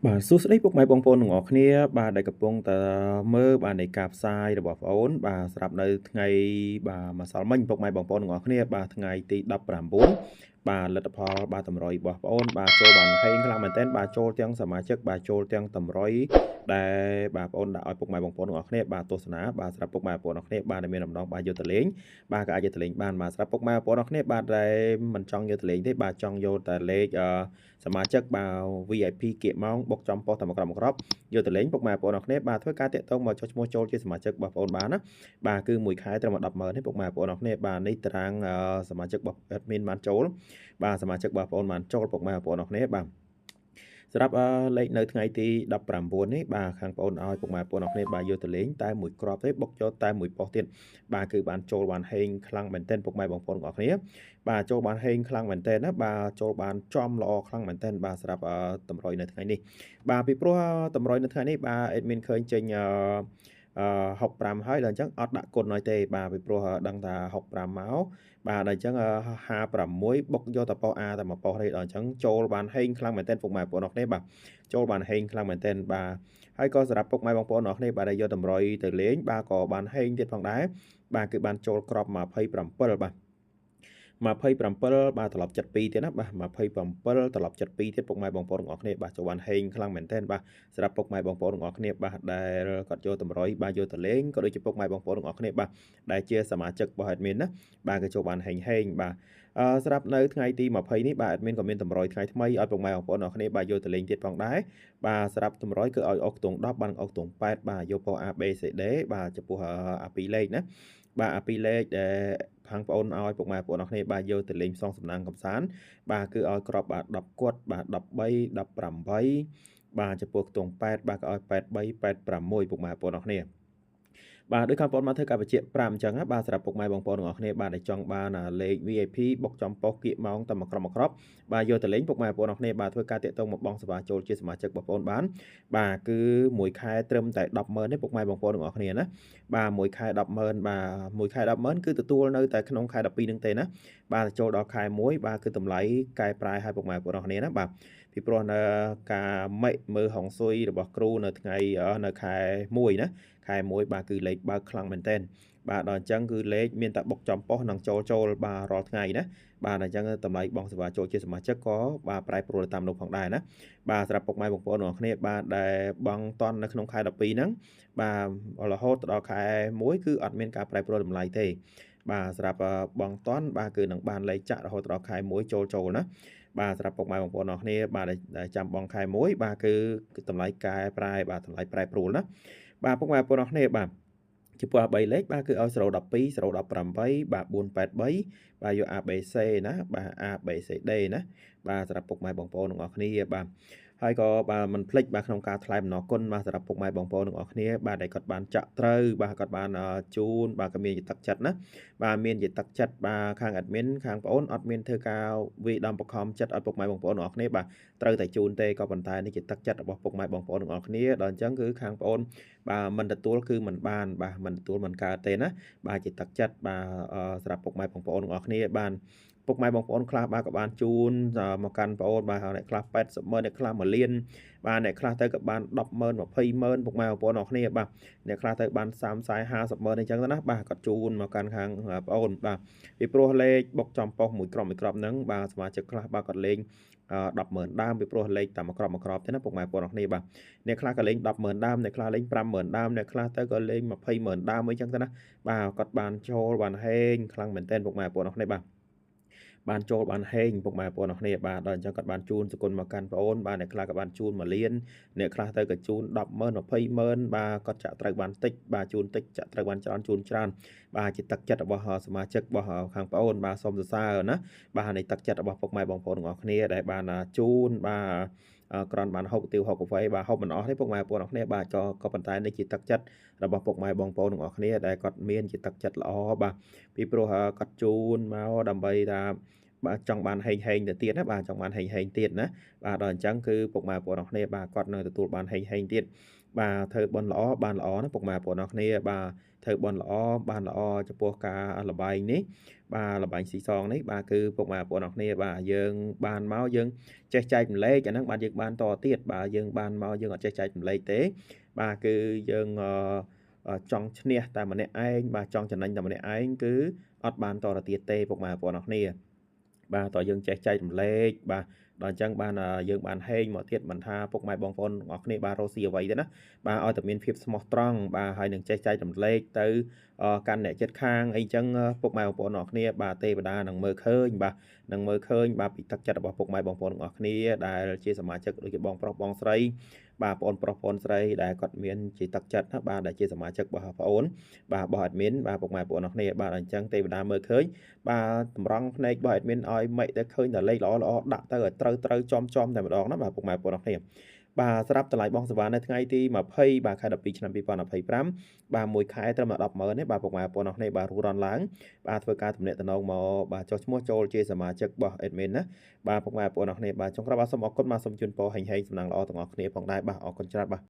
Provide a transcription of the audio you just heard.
បាទសួស្តីពុកម៉ែបងប្អូនទាំងអស់គ្នាបាទដែលកំពុងតែមើលបាទនៃការផ្សាយរបស់ប្អូនបាទស្រាប់នៅថ្ងៃបាទម្សិលមិញពុកម៉ែបងប្អូនទាំងអស់គ្នាបាទថ្ងៃទី19បាទលទ្ធផលបាទតម្រុយរបស់ប្អូនបាទចូលបានហេងខ្លាំងមែនទែនបាទចូលទាំងសមាជិកបាទចូលទាំងតម្រុយដែលបាទប្អូនដាក់ឲ្យពុកម៉ែបងប្អូនទាំងអស់គ្នាបាទទស្សនាបាទស្រាប់ពុកម៉ែបងប្អូនទាំងអស់គ្នាបាទដែលមានដំណងបាទយកទៅលេងបាទក៏អាចយកទៅលេងបានបាទស្រាប់ពុកម៉ែបងប្អូនទាំងអស់គ្នាបាទដែលមិនចង់យកទៅលេងទេបាទចង់យកតែលេខសមាជិកបាទ VIP គៀកម៉ោងបុកចំប៉ុស្តិ៍តែមួយក្រុមយកទៅលេងពុកម៉ែបងប្អូនអរគ្នាបាទធ្វើការតាក់ទងមកចុះឈ្មោះចូលជាសមាជិករបស់បងប្អូនបានណាបាទគឺមួយខែត្រឹមតែ100000ទេពុកម៉ែបងប្អូនអរគ្នាបាទនេះតារាងសមាជិករបស់ admin បានចូលបាទសមាជិករបស់បងប្អូនបានចូលពុកម៉ែបងប្អូនអរគ្នាបាទសម្រាប់លេខនៅថ្ងៃទី19នេះបាទខាងបងប្អូនឲ្យពុកម៉ែបងប្អូនអរគ្នាបាទយកទៅលេងតែមួយគ្រាប់ទេបុកយកតែមួយប៉ុស្តិ៍ទៀតបាទគឺបានចូលបានហេងខ្លាំងមែនទែនពុកម៉ែបងប្អូនអរគ្នាបាទចូលបានហេងខ្លាំងមែនទែនណាបាទចូលបានចំល្អខ្លាំងមែនទែនបាទសម្រាប់តម្រុយនៅថ្ងៃនេះបាទពីព្រោះតម្រុយនៅថ្ងៃនេះបាទ admin ឃើញចេញ65ហើយដល់អញ្ចឹងអត់ដាក់គុណឲ្យទេបាទពីព្រោះដឹងថា65មកបាទដល់អញ្ចឹង56បុកយកតែប៉ុស្តិ៍ A តែមួយប៉ុស្តិ៍ទេដល់អញ្ចឹងចូលបានហេងខ្លាំងមែនទែនពុកម៉ែបងប្អូនអរគ្នាបាទចូលបានហេងខ្លាំងមែនទែនបាទហើយក៏សម្រាប់ពុកម៉ែបងប្អូនអរគ្នាបាទដែលយកតម្រុយទៅលេងបាទក៏បានហេងទៀតផងដែរបាទគឺបានចូលក្រប27បាទ27បាទត្រឡប់72ទៀតណាបាទ27ត្រឡប់72ទៀតពុកម៉ែបងប្អូនទាំងអស់គ្នាបាទចូលបានហេងខ្លាំងមែនទែនបាទសម្រាប់ពុកម៉ែបងប្អូនទាំងអស់គ្នាបាទដែលគាត់យកតម្រុយបាទយកទៅលេងក៏ដូចជាពុកម៉ែបងប្អូនទាំងអស់គ្នាបាទដែលជាសមាជិករបស់ admin ណាបាទក៏ចូលបានហេងបាទសម្រាប់នៅថ្ងៃទី20នេះបាទ admin ក៏មានតម្រុយថ្ងៃថ្មីឲ្យពុកម៉ែបងប្អូនទាំងអស់គ្នាបាទយកទៅលេងទៀតផងដែរបាទសម្រាប់តម្រុយគឺឲ្យអុកខ្ទង់10បានអុកខ្ទង់8បាទយកពណ៌ A B C D បាទចំពោះអា2លេខណាបាទអា2លេខដែលខាងបងប្អូនឲ្យពុកម៉ែបងប្អូនអរគ្នាបាទយកទៅលេងផ្សងសំណាងកំសាន្តបាទគឺឲ្យក្របបាទ10គត់បាទ13 18បាទចំពោះខ្ទង់8បាទក៏ឲ្យ83 86ពុកម៉ែបងប្អូនអរគ្នាបាទដោយខាងបងប្អូនបានធ្វើការបញ្ជាក់5អញ្ចឹងណាបាទសម្រាប់ពុកម៉ែបងប្អូនទាំងអស់គ្នាបាទដែលចង់បានលេខ VIP បុកចំប៉ុស្តិ៍គៀកម៉ោងតែមួយក្រុមបាទយកទៅលេងពុកម៉ែបងប្អូនអរគ្នាបាទធ្វើការតាក់ទងមកបងសេវាចូលជាសមាជិកបងប្អូនបានបាទគឺមួយខែត្រឹមតែ100000ទេពុកម៉ែបងប្អូនទាំងអស់គ្នាណាបាទមួយខែ100000បាទមួយខែ100000គឺទទួលនៅតែក្នុងខែ12ហ្នឹងទេណាបាទចូលដល់ខែ1បាទគឺតម្លៃកែប្រែឲ្យពុកម៉ែបងប្អូនអរគ្នាណាបាទពីព្រោះនៅការម៉េចមើលហុងស៊ុយរបស់គ្រូនៅថ្ងៃនៅខែ1ណាខែ1បាទគឺលេខបើកខ្លាំងមែនទែនបាទដល់អញ្ចឹងគឺលេខមានតែបុកចំប៉ុស្តិ៍និងចូលបាទរាល់ថ្ងៃណាបាទអញ្ចឹងតម្លៃបងសេវាចូលជាសមាជិកក៏បាទប្រែប្រួលតាមនោះផងដែរណាបាទសម្រាប់ពុកម៉ែបងប្អូនទាំងអស់គ្នាបាទដែលបងតន់នៅក្នុងខែ12ហ្នឹងបាទរហូតដល់ខែ1គឺអត់មានការប្រែប្រួលតម្លៃទេបាទសម្រាប់បងតន់បាទគឺនឹងបានលេខចាក់រហូតដល់ខែ1ចូលណាបាទសម្រាប់ពុកម៉ែបងប្អូនអរគ្នាបាទដែលចាំបងខែ1បាទគឺតម្លៃកែប្រែបាទតម្លៃប្រែប្រួលណាបាទពុកម៉ែបងប្អូនអរគ្នាបាទចំពោះ3លេខបាទគឺឲ្យ012 018បាទ483បាទយក ABC ណាបាទ ABCD ណាបាទសម្រាប់ពុកម៉ែបងប្អូនទាំងអស់គ្នាបាទហើយក៏បាទមិនភ្លេចបាទក្នុងការថ្លែងអំណរគុណបាទសម្រាប់ពុកម៉ែបងប្អូនទាំងអស់គ្នាបាទដែលគាត់បានចាក់ត្រូវបាទគាត់បានជូនបាទក៏មានជាទឹកចិត្តណាបាទមានជាទឹកចិត្តបាទខាង admin ខាងបងប្អូនអត់មានធ្វើការវាយដំបង្ខំចិត្តឲ្យពុកម៉ែបងប្អូនទាំងអស់គ្នាបាទត្រូវតែជូនទេក៏ប៉ុន្តែនេះជាទឹកចិត្តរបស់ពុកម៉ែបងប្អូនទាំងអស់គ្នាដល់អញ្ចឹងគឺខាងបងប្អូនបាទមិនទទួលគឺមិនបានបាទមិនទទួលមិនកើតទេណាបាទជាទឹកចិត្តបាទសម្រាប់ពុកម៉ែបងប្អូនទាំងអស់គ្នាបានពុកម៉ែបងប្អូនខ្លះបាទក៏បានជូនមកកាន់បងប្អូនបាទអ្នកខ្លះ800000អ្នកខ្លះ1លានបាទអ្នកខ្លះទៅក៏បាន100000 20000ពុកម៉ែបងប្អូនអរគ្នាបាទអ្នកខ្លះទៅបាន30 40 500000អញ្ចឹងទៅណាបាទគាត់ជូនមកកាន់ខាងបងប្អូនបាទពីព្រោះលេខបុកចំប៉ុស្តិ៍មួយក្រុមហ្នឹងបាទសមាជិកខ្លះបាទគាត់លេង100000ដើមពីព្រោះលេខតែមួយគ្រាប់ទេណាពុកម៉ែបងប្អូនអរគ្នាបាទអ្នកខ្លះក៏លេង100000ដើមអ្នកខ្លះលេង50000ដើមអ្នកខ្លះទៅក៏លេង20000ដើមអីចឹងទៅណាបាទគាត់បានចូលបានហេងខ្លាំងមែនទែនពុកម៉ែបងប្អូនអរគ្នាបាទបានចូលបានហេងពុកម៉ែបងប្អូនអរគ្នាបាទដល់អញ្ចឹងគាត់បានជូនសគុណមកកាន់បងប្អូនបាទអ្នកខ្លះក៏បានជូន1លានអ្នកខ្លះទៅក៏ជូន100000 20000បាទគាត់ចាក់ត្រូវបានតិចបាទជូនតិចចាក់ត្រូវបានច្រើនជូនច្រើនបាទជាទឹកចិត្តរបស់សមាជិករបស់ខាងបងប្អូនបាទសូមសរសើរណាបាទនៃទឹកចិត្តរបស់ពុកម៉ែបងប្អូនទាំងអស់គ្នាដែលបានជូនបាទគ្រាន់បានហូបទាវហូបកាហ្វេបាទហូបមិនអស់ទេពុកម៉ែបងប្អូនអរគ្នាបាទក៏ប៉ុន្តែនេះជាទឹកចិត្តរបស់ពុកម៉ែបងប្អូនទាំងអស់គ្នាដែលគាត់មានជាទឹកចិត្តល្អបាទពីព្រោះគាត់ជូនមកដើម្បីថា បាទចង់បានហេងទៅទៀតណាបាទចង់បានហេងទៀតណាបាទដល់អញ្ចឹងគឺពុកម៉ែបងប្អូនអរគ្នាបាទគាត់នឹងទទួលបានហេងទៀតបាទធ្វើបុណ្យល្អបានល្អណាពុកម៉ែបងប្អូនអរគ្នាបាទធ្វើបុណ្យល្អបានល្អចំពោះការល្បែងនេះបាទល្បែងស៊ីសងនេះបាទគឺពុកម៉ែបងប្អូនអរគ្នាបាទយើងបានមកយើងចេះចែករំលែកអាហ្នឹងបាទយើងបានតទៀតបាទយើងបានមកយើងអត់ចេះចែករំលែកទេបាទគឺយើងចង់ឈ្នះតែម្នាក់ឯងបាទចង់ចំណេញតែម្នាក់ឯងគឺអត់បានតទៅទៀតទេពុកម៉ែបងប្អូនអរគ្នាបាទតើយើងចេះចែករំលែកបាទដល់អញ្ចឹងបានយើងបានហេងមកទៀតមិនថាពុកម៉ែបងប្អូនទាំងអស់គ្នាបានរកស៊ីអ្វីទេណាបាទឲ្យតែមានភាពស្មោះត្រង់បាទហើយនឹងចេះចែករំលែកទៅកាន់អ្នកជិតខាងអីចឹងពុកម៉ែបងប្អូនទាំងអស់គ្នាបាទទេវតានឹងមើលឃើញបាទនឹងមើលឃើញបាទពីទឹកចិត្តរបស់ពុកម៉ែបងប្អូនទាំងអស់គ្នាដែលជាសមាជិកដូចជាបងប្រុសបងស្រីបាទបងប្រុសបងស្រីដែលគាត់មានជាទឹកចិត្តណាបាទដែលជាសមាជិករបស់បងប្អូនបាទរបស់ admin បាទពុកម៉ែបងប្អូនទាំងអស់គ្នាបាទអញ្ចឹងទេវតាមើលឃើញបាទតម្រង់ភ្នែករបស់ admin ឲ្យម៉េចទៅឃើញតែលេខល្អដាក់ទៅឲ្យត្រូវចំតែម្ដងណាបាទពុកម៉ែបងប្អូនទាំងអស់គ្នាបាទសម្រាប់តម្លៃបងសេវានៅថ្ងៃទី20បាទខែ12ឆ្នាំ2025បាទមួយខែត្រឹមតែ 100000 ទេបាទពុកម៉ែបងប្អូនទាំងអស់គ្នាបាទរੂរនឡើងបាទធ្វើការទំនាក់ទំនងមកបាទចុះឈ្មោះចូលជាសមាជិករបស់ admin ណាបាទពុកម៉ែបងប្អូនទាំងអស់គ្នាបាទចុងក្រោយបាទសូមអរគុណបាទសូមជូនពរហេងសំណាងល្អទាំងអស់គ្នាផងដែរបាទអរគុណច្រើនបាទ